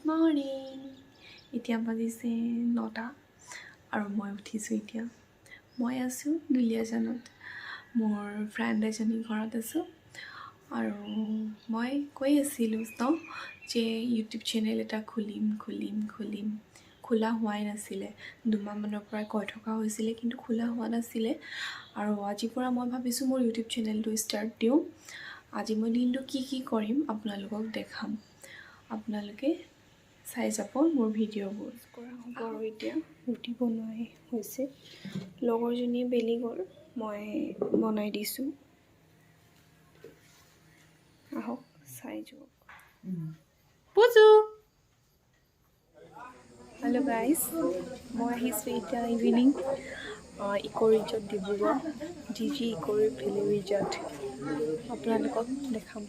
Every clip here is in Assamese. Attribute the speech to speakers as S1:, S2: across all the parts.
S1: মৰ্নিং এতিয়া বাজিছে 9টা আৰু মই উঠিছোঁ এতিয়া মই আছোঁ দুলিয়াজানত মোৰ ফ্ৰেণ্ড এজনী ঘৰত আছোঁ আৰু মই কৈ আছিলোঁ যে ইউটিউব চেনেল এটা খুলিম খোলা হোৱাই নাছিলে দুমাহমানৰ পৰা কৈ থকা হৈছিলে কিন্তু খোলা হোৱা নাছিলে আৰু আজিৰ পৰা মই ভাবিছোঁ মোৰ ইউটিউব চেনেলটো ষ্টাৰ্ট দিওঁ আজি মই দিনটো কি কৰিম আপোনালোকক দেখাম আপোনালোকে চাই যাব মোৰ ভিডিঅ'বোৰ কৰা হ'ব আৰু এতিয়া ৰুটি বনোৱাই হৈছে লগৰজনীয়ে বেলি গ'ল মই বনাই দিছোঁ আহক চাই যাওক পুজু হেল্ল' গাইজ মই আহিছোঁ এতিয়া ইভিনিং ইক' ৰিজৰ্ট ডিব্ৰুগড় ggecovillage আপোনালোকক দেখাম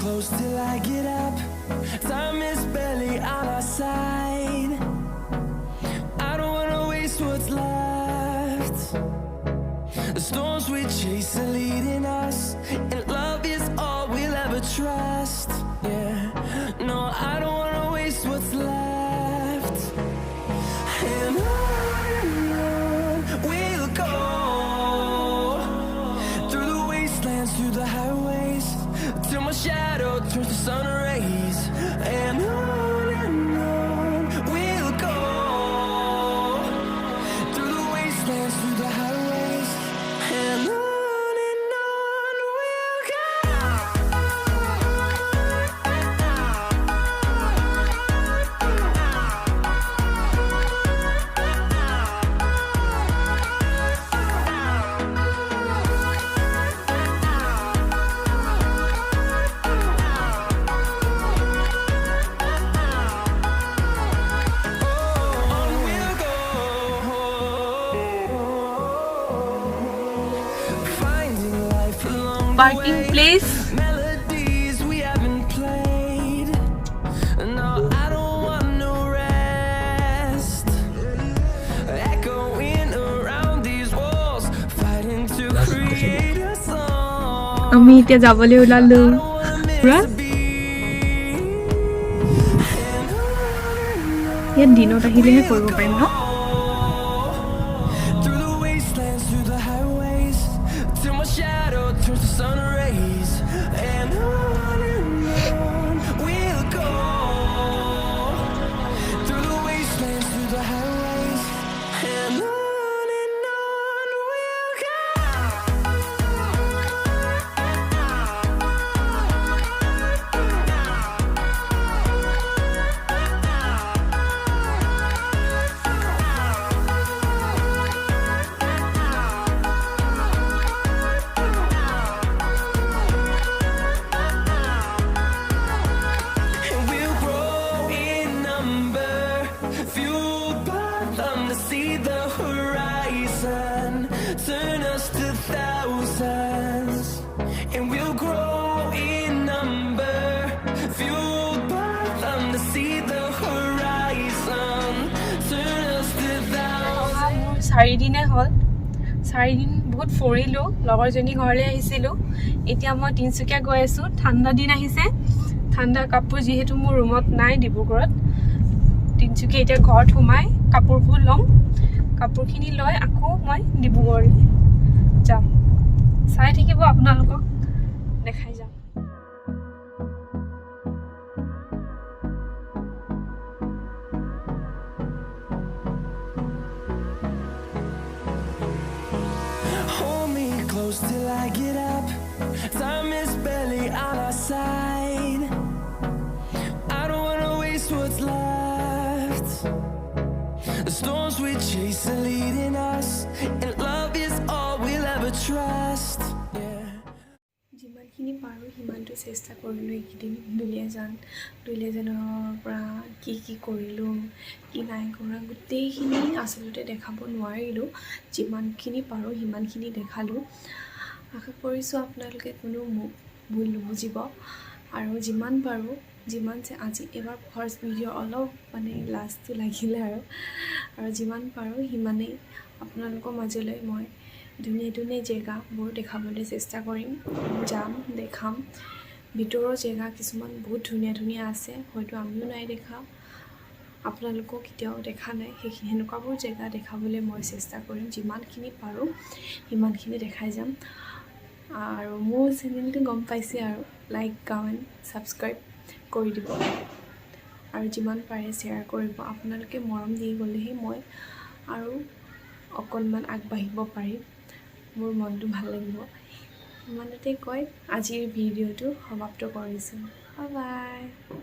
S2: Close till I get up. Time is barely on our side. I don't wanna waste what's left. The storms we chase are leading us, and love is all we'll ever trust. Yeah, no, I don't wanna waste what's left. And on we'll go through the wastelands, through the highways, till my shadow turns to sun rays. And on we'll go through the wastelands, through the highways. And on we'll go.
S1: parking place
S2: Melodies we haven't played. No, I don't want no rest. Echoing around these walls, fighting to create a song.
S1: আমি এতিয়া যাবলৈ ওলালো পুৰা ইয়াত দিনত আহিলেহে কৰিব পাৰিম ন
S2: Through the wastelands, through the highways, till my shadow turns to sun rays. And on we'll go through the wastelands, through the highways. And on we'll go. And we'll grow in number, fueled by them to see the horizon, turn us to thousands. And we'll grow in number, fueled by them to see the horizon, turn us to thousands.
S1: 4 দিনে হ'ল 4 দিন বহুত ফুৰিলো লগৰজনী ঘৰলৈ আহিছিলোঁ এতিয়া মই তিনচুকীয়া গৈ আছোঁ ঠাণ্ডা দিন আহিছে ঠাণ্ডা কাপোৰ যিহেতু মোৰ ৰুমত নাই ডিব্ৰুগড়ত তিনচুকীয়া এতিয়া ঘৰত সোমাই কাপোৰবোৰ ল'ম কাপোৰখিনি লৈ আকৌ মই ডিব্ৰুগড়লৈ যাম চাই থাকিব আপোনালোকক দেখাই যাম
S2: Hold me close till I get up. Time is barely on our side. I don't wanna waste what's left. The storms we chase are leading us, and love is all we'll ever trust. Yeah.
S1: যিমানখিনি পাৰোঁ সিমানটো চেষ্টা কৰিলোঁ এইকেইদিন দুলিয়াজানৰ পৰা কি কৰিলোঁ কি নাই কৰা গোটেইখিনি আচলতে দেখাব নোৱাৰিলোঁ যিমানখিনি পাৰোঁ সিমানখিনি দেখালোঁ আশা কৰিছোঁ আপোনালোকে কোনো মোক ভুল নুবুজিব আৰু যিমান পাৰোঁ যিমান যে আজি এবাৰ ফাৰ্ষ্ট ভিডিঅ' অলপ মানে লাজটো লাগিলে আৰু যিমান পাৰোঁ সিমানেই আপোনালোকৰ মাজলৈ মই ধুনীয়া ধুনীয়া জেগাবোৰ দেখাবলৈ চেষ্টা কৰিম যাম দেখাম ভিতৰৰ জেগা কিছুমান বহুত ধুনীয়া ধুনীয়া আছে হয়তো আমিও নাই দেখা আপোনালোকেও কেতিয়াও দেখা নাই সেইখিনি সেনেকুৱাবোৰ জেগা দেখাবলৈ মই চেষ্টা কৰিম যিমানখিনি পাৰোঁ সিমানখিনি দেখাই যাম আৰু মোৰ চেনেলটো গম পাইছে আৰু লাইক কমেণ্ট ছাবস্ক্ৰাইব কৰি দিব আৰু যিমান পাৰে শ্বেয়াৰ কৰিব আপোনালোকে মৰম দি গ'লেহে মই আৰু অকণমান আগবাঢ়িব পাৰিম মোৰ মনটো ভাল লাগিব ইমানতে কৈ আজিৰ ভিডিঅ'টো সমাপ্ত কৰিছোঁ বাই বাই